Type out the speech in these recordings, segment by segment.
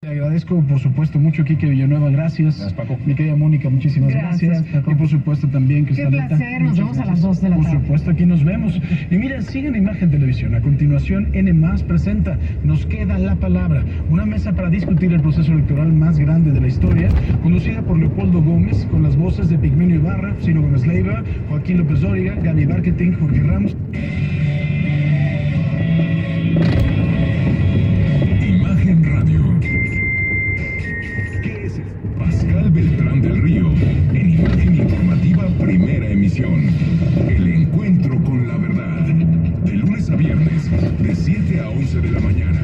Te agradezco, por supuesto, mucho, Quique Villanueva, gracias. Gracias, Paco. Mi querida Mónica, muchísimas gracias. Paco. Y por supuesto también, Qué Cristaleta. placer, nos vemos a las 2 de la Por tarde. supuesto, aquí nos vemos. Y miren, sigan Imagen Televisión. A continuación, N+ presenta Nos queda la palabra, una mesa para discutir el proceso electoral más grande de la historia, conducida por Leopoldo Gómez, con las voces de Pigmenio Ibarra, Ciro Gómez Leiva, Joaquín López Dóriga, Gaby Marketing, Jorge Ramos. Imagen Radio. ¿Qué es esto? Pascal Beltrán del Río, en Imagen Informativa, primera emisión. El encuentro con la verdad. De lunes a viernes, de 7 a 11 de la mañana,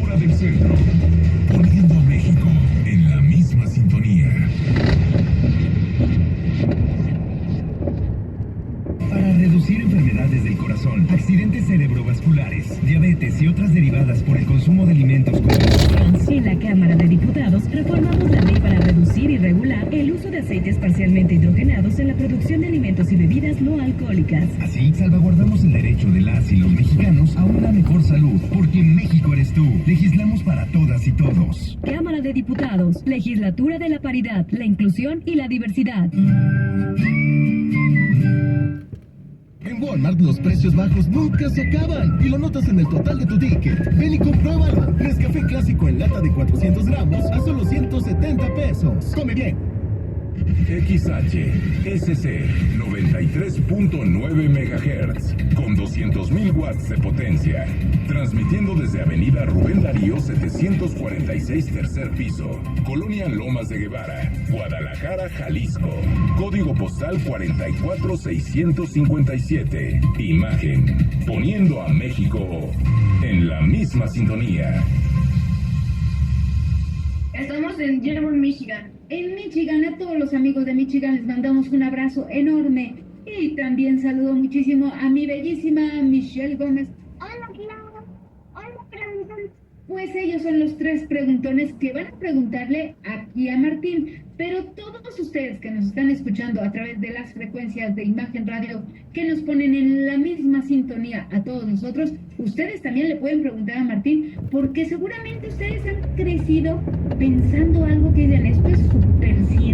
hora del centro. Poniendo a México en la misma sintonía. Para reducir enfermedades del corazón, accidentes cerebrovasculares, diabetes y otras derivadas por el consumo de alimentos como En la Cámara de Diputados reformamos la ley para reducir y regular el uso de aceites parcialmente hidrogenados en la producción de alimentos y bebidas no alcohólicas. Así, salvaguardamos el derecho de las y los mexicanos a una mejor salud, porque México eres tú. Legislamos para todas y todos. Cámara de Diputados, Legislatura de la Paridad, la Inclusión y la Diversidad. En Walmart los precios bajos nunca se acaban y lo notas en el total de tu ticket. Ven y compruébalo. Nescafé clásico en lata de 400 gramos a solo 170 pesos. Come bien. XHSC 93.9 MHz con 200.000 watts de potencia, transmitiendo desde Avenida Rubén Darío 746, tercer piso, Colonia Lomas de Guevara, Guadalajara, Jalisco. Código postal 44657. Imagen, poniendo a México en la misma sintonía. Estamos en Dearborn, Michigan. En Michigan, a todos los amigos de Michigan les mandamos un abrazo enorme. Y también saludo muchísimo a mi bellísima Michelle Gómez. Hola, Clara. Hola, preguntones. Pues ellos son los 3 preguntones que van a preguntarle aquí a Martín. Pero todos ustedes que nos están escuchando a través de las frecuencias de Imagen Radio, que nos ponen en la misma sintonía a todos nosotros, ustedes también le pueden preguntar a Martín, porque seguramente ustedes han crecido pensando algo que dicen, esto es súper cierto.